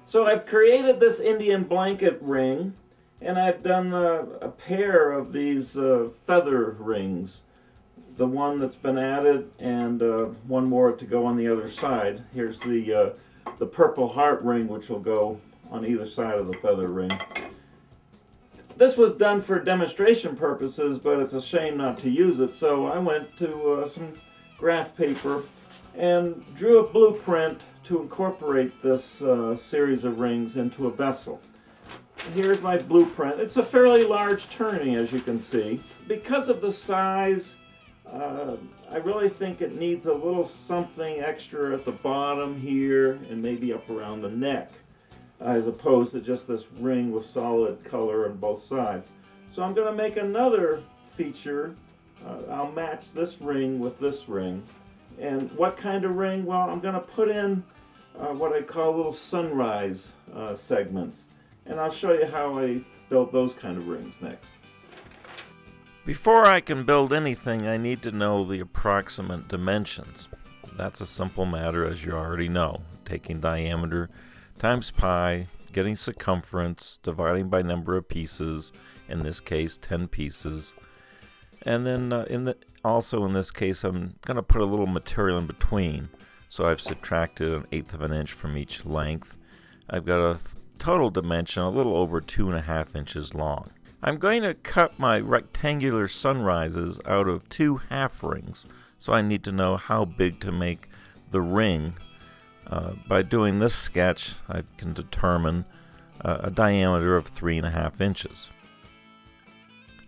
So I've created this Indian blanket ring, and I've done a pair of these feather rings. The one that's been added, and one more to go on the other side. Here's the purple heart ring, which will go on either side of the feather ring. This was done for demonstration purposes, but it's a shame not to use it, so I went to some graph paper and drew a blueprint to incorporate this series of rings into a vessel. Here's my blueprint. It's a fairly large turning, as you can see. Because of the size, I really think it needs a little something extra at the bottom here and maybe up around the neck, as opposed to just this ring with solid color on both sides. So I'm going to make another feature. I'll match this ring with this ring. And what kind of ring? Well, I'm going to put in what I call little sunrise segments. And I'll show you how I built those kind of rings next. Before I can build anything, I need to know the approximate dimensions. That's a simple matter, as you already know. Taking diameter times pi, getting circumference, dividing by number of pieces, in this case 10 pieces. And then also in this case I'm going to put a little material in between. So I've subtracted 1/8 of an inch from each length. I've got a total dimension a little over 2.5 inches long. I'm going to cut my rectangular sunrises out of 2 half rings, so I need to know how big to make the ring. By doing this sketch, I can determine a diameter of 3.5 inches.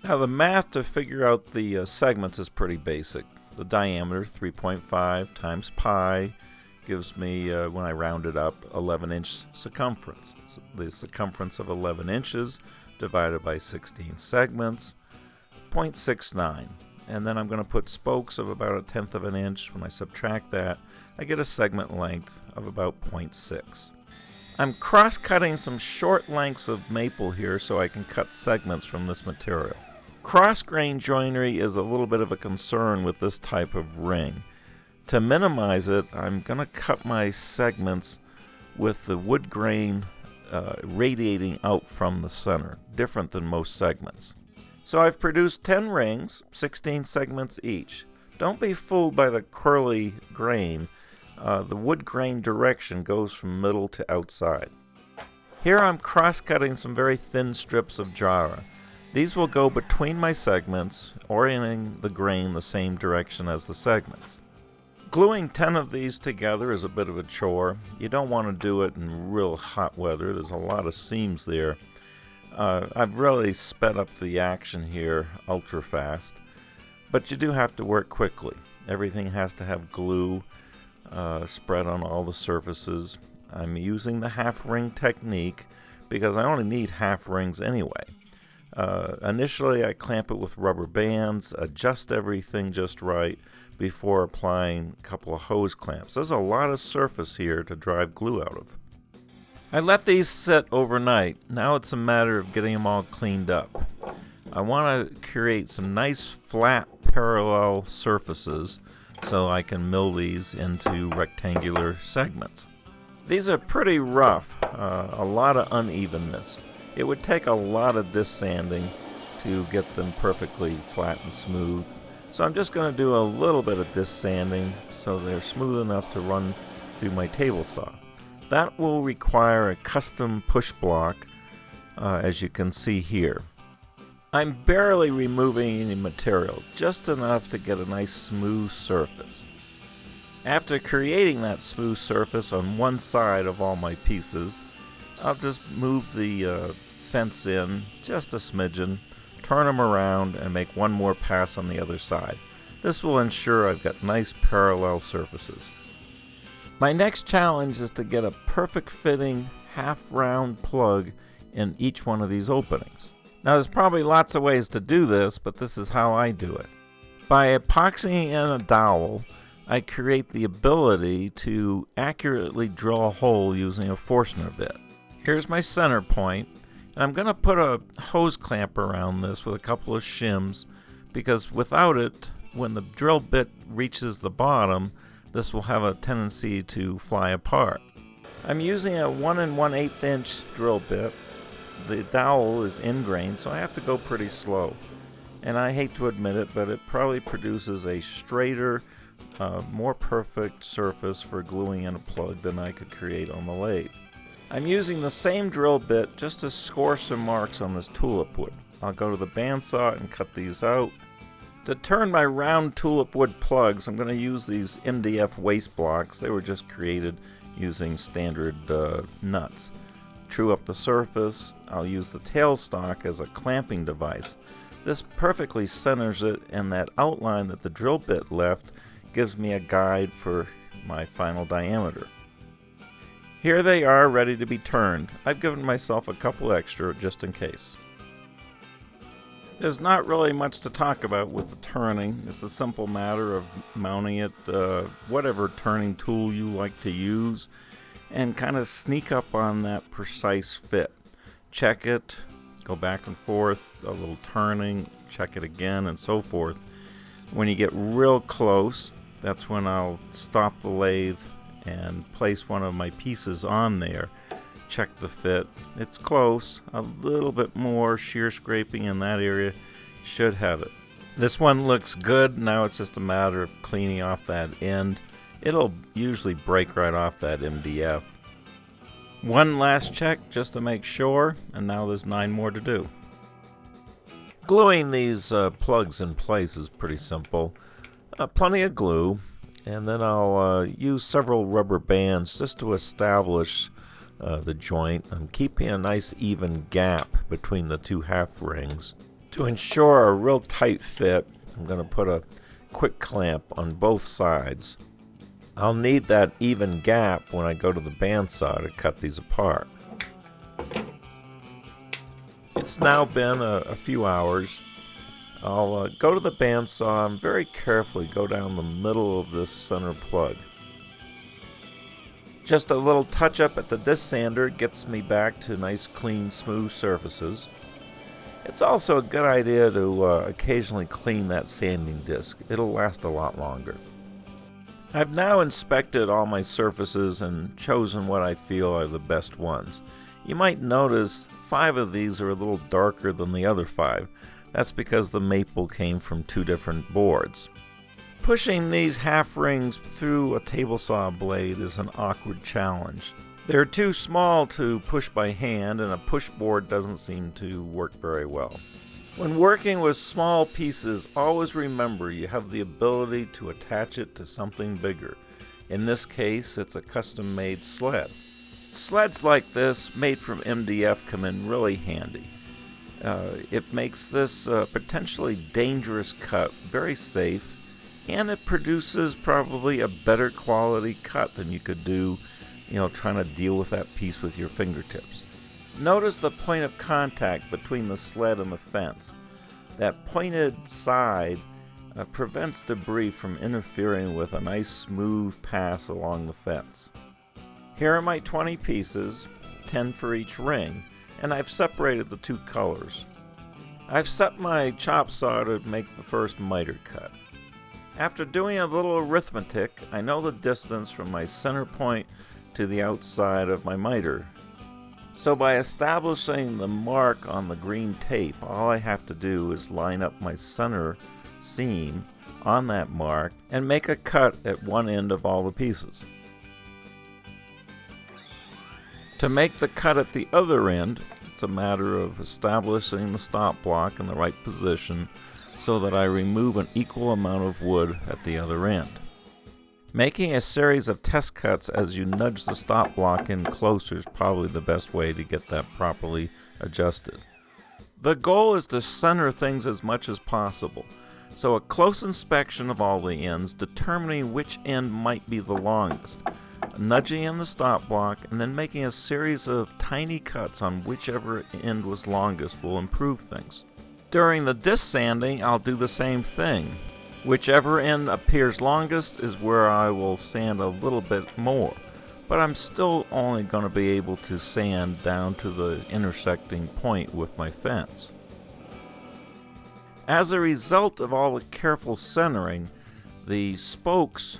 Now the math to figure out the segments is pretty basic. The diameter, 3.5 times pi, gives me, when I round it up, 11-inch circumference. So the circumference of 11 inches divided by 16 segments, 0.69. And then I'm going to put spokes of about 1/10 of an inch. When I subtract that, I get a segment length of about 0.6. I'm cross-cutting some short lengths of maple here so I can cut segments from this material. Cross-grain joinery is a little bit of a concern with this type of ring. To minimize it, I'm going to cut my segments with the wood grain radiating out from the center, different than most segments. So I've produced 10 rings, 16 segments each. Don't be fooled by the curly grain. The wood grain direction goes from middle to outside. Here I'm cross-cutting some very thin strips of jara. These will go between my segments, orienting the grain the same direction as the segments. Gluing 10 of these together is a bit of a chore. You don't want to do it in real hot weather. There's a lot of seams there. I've really sped up the action here ultra fast, but you do have to work quickly. Everything has to have glue spread on all the surfaces. I'm using the half ring technique because I only need half rings anyway. Initially I clamp it with rubber bands, adjust everything just right before applying a couple of hose clamps. There's a lot of surface here to drive glue out of. I let these sit overnight. Now it's a matter of getting them all cleaned up. I want to create some nice flat parallel surfaces so I can mill these into rectangular segments. These are pretty rough, a lot of unevenness. It would take a lot of disc sanding to get them perfectly flat and smooth. So I'm just going to do a little bit of disc sanding so they're smooth enough to run through my table saw. That will require a custom push block, as you can see here. I'm barely removing any material, just enough to get a nice smooth surface. After creating that smooth surface on one side of all my pieces, I'll just move the fence in just a smidgen, turn them around, and make one more pass on the other side. This will ensure I've got nice parallel surfaces. My next challenge is to get a perfect fitting half-round plug in each one of these openings. Now there's probably lots of ways to do this, but this is how I do it. By epoxying in a dowel, I create the ability to accurately drill a hole using a Forstner bit. Here's my center point, and I'm going to put a hose clamp around this with a couple of shims, because without it, when the drill bit reaches the bottom, this will have a tendency to fly apart. I'm using a 1 1/8 inch drill bit. The dowel is ingrained, so I have to go pretty slow. And I hate to admit it, but it probably produces a straighter, more perfect surface for gluing in a plug than I could create on the lathe. I'm using the same drill bit just to score some marks on this tulip wood. I'll go to the bandsaw and cut these out. To turn my round tulip wood plugs, I'm going to use these MDF waste blocks. They were just created using standard nuts. True up the surface, I'll use the tailstock as a clamping device. This perfectly centers it, and that outline that the drill bit left gives me a guide for my final diameter. Here they are, ready to be turned. I've given myself a couple extra just in case. There's not really much to talk about with the turning. It's a simple matter of mounting it, whatever turning tool you like to use, and kind of sneak up on that precise fit. Check it, go back and forth, a little turning, check it again, and so forth. When you get real close, that's when I'll stop the lathe and place one of my pieces on there. Check the fit. It's close. A little bit more shear scraping in that area should have it. This one looks good. Now it's just a matter of cleaning off that end. It'll usually break right off that MDF. One last check just to make sure, and now there's 9 more to do. Gluing these plugs in place is pretty simple. Plenty of glue, and then I'll use several rubber bands just to establish the joint. I'm keeping a nice even gap between the two half rings. To ensure a real tight fit, I'm going to put a quick clamp on both sides. I'll need that even gap when I go to the bandsaw to cut these apart. It's now been a few hours. I'll go to the bandsaw and very carefully go down the middle of this center plug. Just a little touch up at the disc sander gets me back to nice, clean, smooth surfaces. It's also a good idea to occasionally clean that sanding disc. It'll last a lot longer. I've now inspected all my surfaces and chosen what I feel are the best ones. You might notice 5 of these are a little darker than the other 5. That's because the maple came from 2 different boards. Pushing these half rings through a table saw blade is an awkward challenge. They're too small to push by hand, and a push board doesn't seem to work very well. When working with small pieces, always remember you have the ability to attach it to something bigger. In this case, it's a custom-made sled. Sleds like this, made from MDF, come in really handy. It makes this potentially dangerous cut very safe, and it produces probably a better quality cut than you could do, trying to deal with that piece with your fingertips. Notice the point of contact between the sled and the fence. That pointed side prevents debris from interfering with a nice smooth pass along the fence. Here are my 20 pieces, 10 for each ring, and I've separated the 2 colors. I've set my chop saw to make the first miter cut. After doing a little arithmetic, I know the distance from my center point to the outside of my miter. So by establishing the mark on the green tape, all I have to do is line up my center seam on that mark and make a cut at one end of all the pieces. To make the cut at the other end, it's a matter of establishing the stop block in the right position so that I remove an equal amount of wood at the other end. Making a series of test cuts as you nudge the stop block in closer is probably the best way to get that properly adjusted. The goal is to center things as much as possible, so a close inspection of all the ends, determining which end might be the longest, nudging in the stop block, and then making a series of tiny cuts on whichever end was longest will improve things. During the disc sanding, I'll do the same thing. Whichever end appears longest is where I will sand a little bit more, but I'm still only going to be able to sand down to the intersecting point with my fence. As a result of all the careful centering, the spokes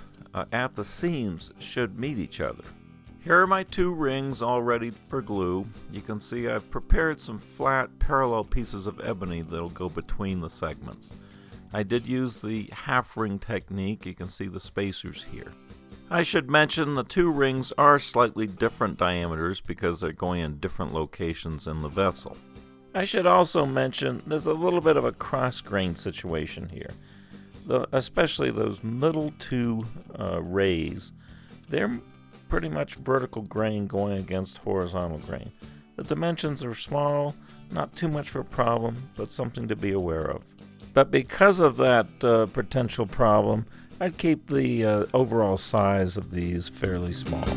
at the seams should meet each other. Here are my 2 rings all ready for glue. You can see I've prepared some flat parallel pieces of ebony that'll go between the segments. I did use the half ring technique. You can see the spacers here. I should mention the 2 rings are slightly different diameters because they're going in different locations in the vessel. I should also mention there's a little bit of a cross-grain situation here. Especially those middle 2 rays, they're pretty much vertical grain going against horizontal grain. The dimensions are small, not too much of a problem, but something to be aware of. But because of that potential problem, I'd keep the overall size of these fairly small.